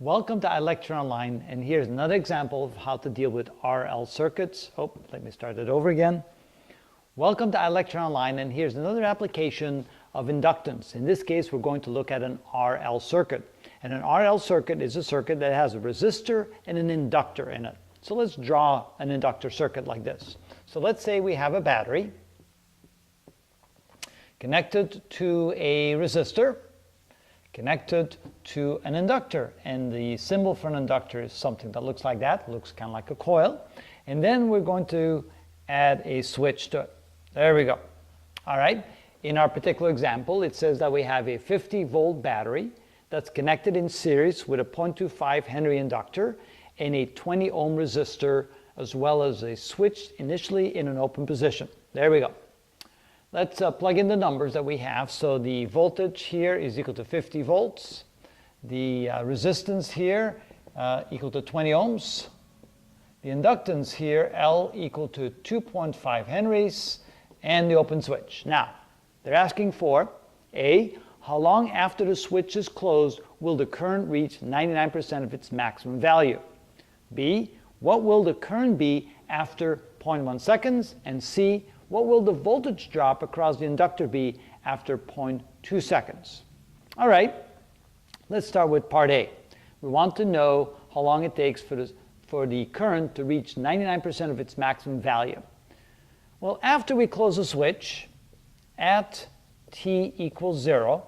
Welcome to iLecture Online, and here's another example of how to deal with RL circuits. Let me start it over again. Welcome to iLecture Online, and here's another application of inductance. In this case, we're going to look at an RL circuit. And an RL circuit is a circuit that has a resistor and an inductor in it. So let's draw an inductor circuit like this. So let's say we have a battery connected to a resistor, connected to an inductor, and the symbol for an inductor is something that looks like that, looks kind of like a coil, and then we're going to add a switch to it. There we go. All right, in our particular example, it says that we have a 50-volt battery that's connected in series with a 0.25 Henry inductor and a 20 ohm resistor, as well as a switch initially in an open position. There we go. Let's plug in the numbers that we have. So the voltage here is equal to 50 volts. The resistance here equal to 20 ohms. The inductance here, L, equal to 2.5 henries, and the open switch. Now, they're asking for A, how long after the switch is closed will the current reach 99% of its maximum value? B, what will the current be after 0.1 seconds? And C, what will the voltage drop across the inductor be after 0.2 seconds? All right, let's start with part A. We want to know how long it takes for the current to reach 99% of its maximum value. Well, after we close the switch at t equals 0,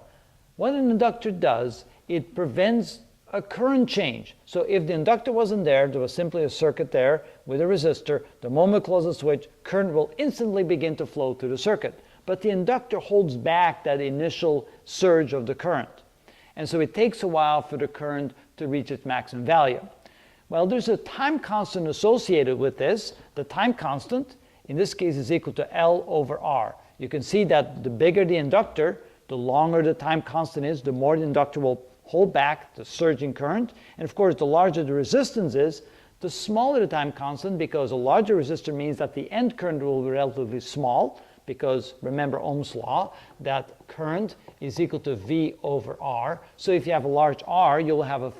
what an inductor does, it prevents a current change. So if the inductor wasn't there, there was simply a circuit there with a resistor. The moment we close the switch, current will instantly begin to flow through the circuit. But the inductor holds back that initial surge of the current. And so it takes a while for the current to reach its maximum value. Well, there's a time constant associated with this. The time constant, in this case, is equal to L over R. You can see that the bigger the inductor, the longer the time constant is, the more the inductor will hold back the surging current. And of course, the larger the resistance is, the smaller the time constant, because a larger resistor means that the end current will be relatively small, because remember Ohm's law, that current is equal to V over R. So if you have a large R, you'll have a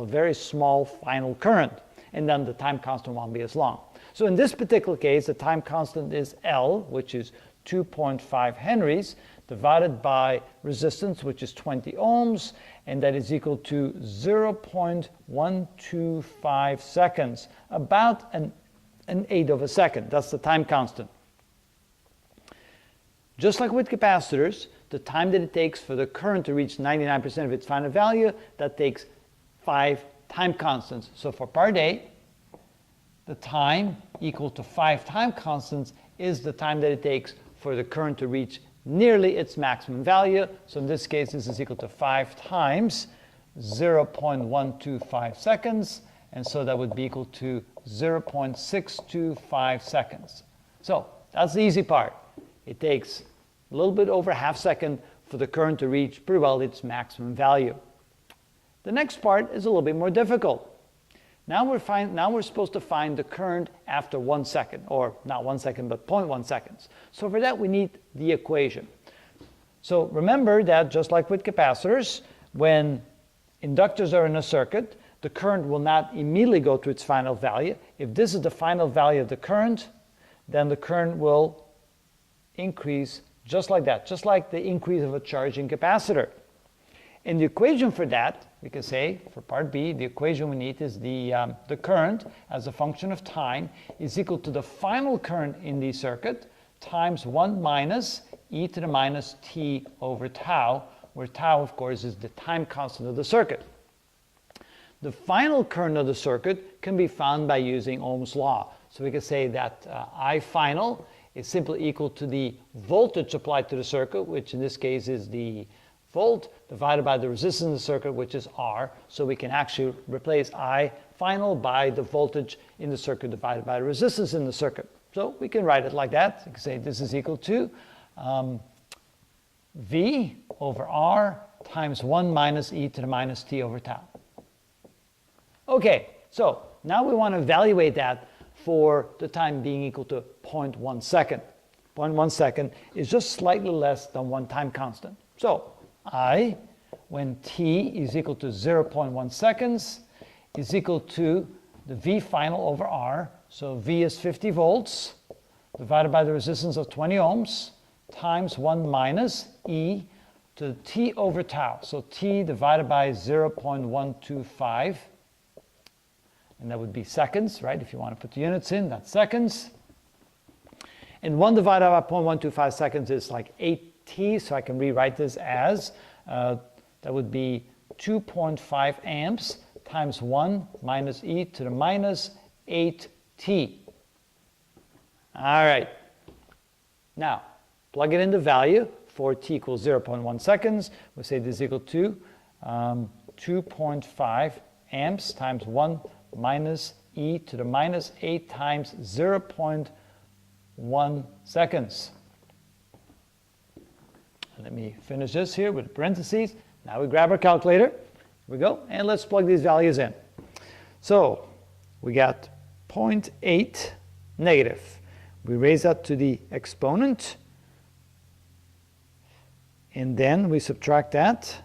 very small final current, and then the time constant won't be as long. So in this particular case, the time constant is L, which is 2.5 henries, divided by resistance, which is 20 ohms, and that is equal to 0.125 seconds, about an eighth of a second. That's the time constant. Just like with capacitors, the time that it takes for the current to reach 99% of its final value, that takes 5 time constants. So for part A, the time equal to 5 time constants is the time that it takes for the current to reach nearly its maximum value. So in this case, this is equal to 5 times 0.125 seconds, and so that would be equal to 0.625 seconds. So that's the easy part. It takes a little bit over half second for the current to reach pretty well its maximum value. The next part is a little bit more difficult. Now we're supposed to find the current after 1 second, or not 1 second, but 0.1 seconds. So for that, we need the equation. So remember that just like with capacitors, when inductors are in a circuit, the current will not immediately go to its final value. If this is the final value of the current, then the current will increase just like that, just like the increase of a charging capacitor. And the equation for that, we can say, for part B, the equation we need is the current as a function of time is equal to the final current in the circuit times 1 minus e to the minus t over tau, where tau, of course, is the time constant of the circuit. The final current of the circuit can be found by using Ohm's law. So we can say that I final is simply equal to the voltage applied to the circuit, which in this case is the volt divided by the resistance in the circuit, which is R. So we can actually replace I final by the voltage in the circuit divided by the resistance in the circuit. So we can write it like that. You can say this is equal to V over R times 1 minus e to the minus t over tau. Okay, so now we want to evaluate that for the time being equal to 0.1 second. 0.1 second is just slightly less than 1 time constant. So I when t is equal to 0.1 seconds is equal to the V final over R. So V is 50 volts divided by the resistance of 20 ohms times 1 minus E to T over tau. So T divided by 0.125. And that would be seconds, right? If you want to put the units in, that's seconds. And 1 divided by 0.125 seconds is like 8t, so I can rewrite this as, that would be 2.5 amps times 1 minus e to the minus 8t. All right. Now, plug it into value. For t equals 0.1 seconds, we say this is equal to 2.5 amps times 1 minus e to the minus 8 times 0.1 seconds. Let me finish this here with parentheses. Now we grab our calculator. Here we go. And let's plug these values in. So we got 0.8 negative. We raise that to the exponent. And then we subtract that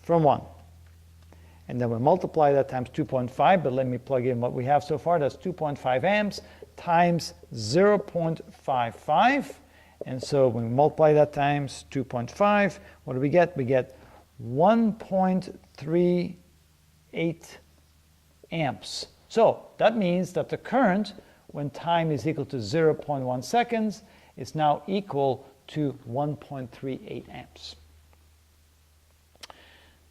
from 1. And then we multiply that times 2.5, but let me plug in what we have so far. That's 2.5 amps times 0.55. And so when we multiply that times 2.5, what do we get? We get 1.38 amps. So that means that the current, when time is equal to 0.1 seconds, is now equal to 1.38 amps.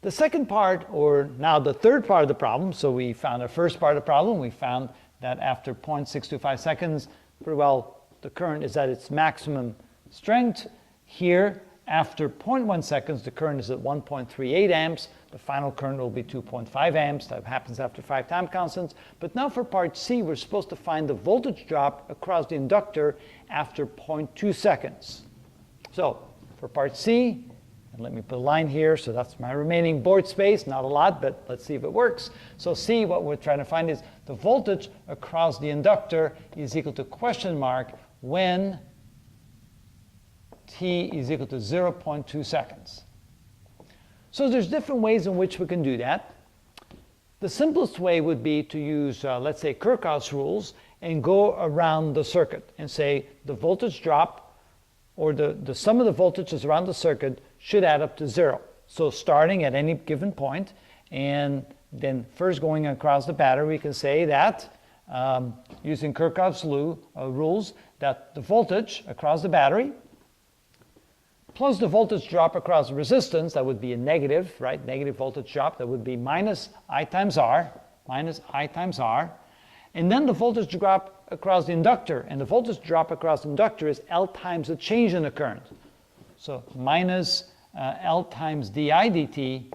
The second part, or now the third part of the problem, so we found the first part of the problem. We found that after 0.625 seconds, pretty well the current is at its maximum strength. Here, after 0.1 seconds, the current is at 1.38 amps. The final current will be 2.5 amps. That happens after 5 time constants. But now for part C, we're supposed to find the voltage drop across the inductor after 0.2 seconds. So for part C, and let me put a line here, so that's my remaining board space, not a lot, but let's see if it works. So C, what we're trying to find is the voltage across the inductor is equal to question mark when t is equal to 0.2 seconds. So there's different ways in which we can do that. The simplest way would be to use, let's say, Kirchhoff's rules and go around the circuit and say the voltage drop or the sum of the voltages around the circuit should add up to 0. So starting at any given point and then first going across the battery, we can say that using Kirchhoff's rules that the voltage across the battery plus the voltage drop across the resistance, that would be a negative, right? Negative voltage drop, that would be minus I times R. And then the voltage drop across the inductor, and the voltage drop across the inductor is L times the change in the current. So minus L times di dt,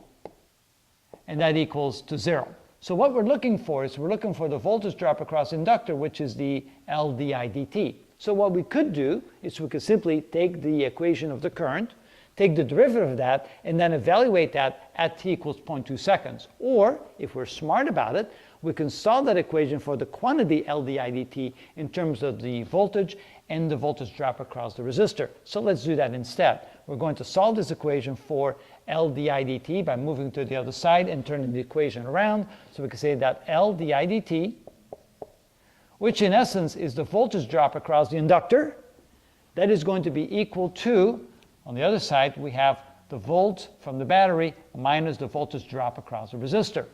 and that equals to 0. So what we're looking for is we're looking for the voltage drop across the inductor, which is the L di dt. So what we could do is we could simply take the equation of the current, take the derivative of that, and then evaluate that at t equals 0.2 seconds. Or, if we're smart about it, we can solve that equation for the quantity L di dt in terms of the voltage and the voltage drop across the resistor. So let's do that instead. We're going to solve this equation for L di dt by moving to the other side and turning the equation around. So we can say that L di dt, which in essence is the voltage drop across the inductor, that is going to be equal to, on the other side, we have the volt from the battery minus the voltage drop across the resistor.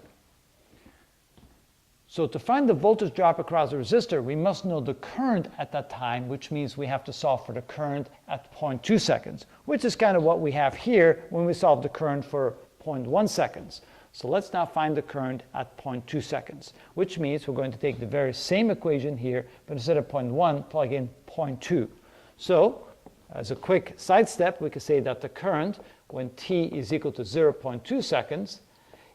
So to find the voltage drop across the resistor, we must know the current at that time, which means we have to solve for the current at 0.2 seconds, which is kind of what we have here when we solve the current for 0.1 seconds. So let's now find the current at 0.2 seconds, which means we're going to take the very same equation here, but instead of 0.1, plug in 0.2. So as a quick sidestep, we can say that the current when t is equal to 0.2 seconds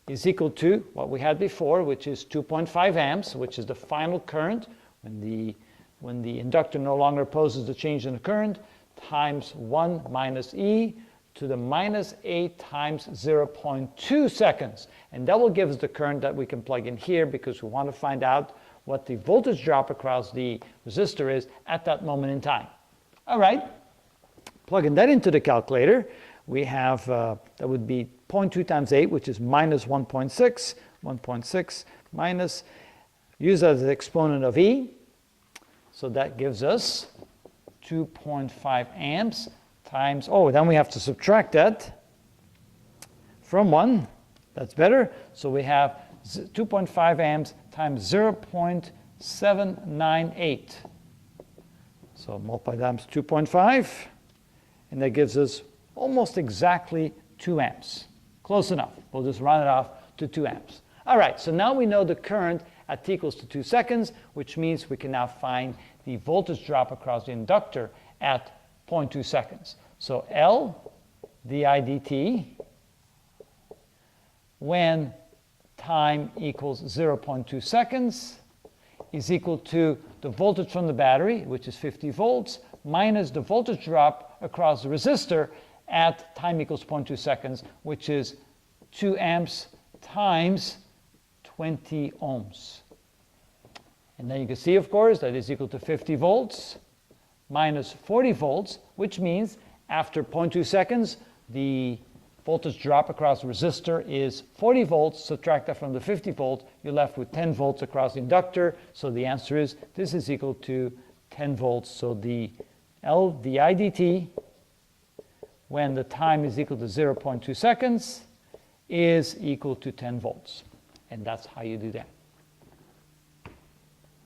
is equal to what we had before, which is 2.5 amps, which is the final current when the inductor no longer opposes the change in the current, times 1 minus e to the minus 8 times 0.2 seconds. And that will give us the current that we can plug in here because we want to find out what the voltage drop across the resistor is at that moment in time. All right, plugging that into the calculator, we have, that would be 0.2 times 8, which is minus 1.6. 1.6 minus, use that as the exponent of E. So that gives us 2.5 amps times, oh, then we have to subtract that from 1. That's better. So we have 2.5 amps times 0.798. So multiply times 2.5, and that gives us almost exactly 2 amps. Close enough. We'll just round it off to 2 amps. All right, so now we know the current at t equals to 2 seconds, which means we can now find the voltage drop across the inductor at 0.2 seconds. So L di dt when time equals 0.2 seconds is equal to the voltage from the battery, which is 50 volts, minus the voltage drop across the resistor at time equals 0.2 seconds, which is 2 amps times 20 ohms. And then you can see, of course, that is equal to 50 volts minus 40 volts, which means after 0.2 seconds, the voltage drop across the resistor is 40 volts. Subtract that from the 50 volts, you're left with 10 volts across the inductor. So the answer is this is equal to 10 volts. So the L di dt when the time is equal to 0.2 seconds is equal to 10 volts. And that's how you do that.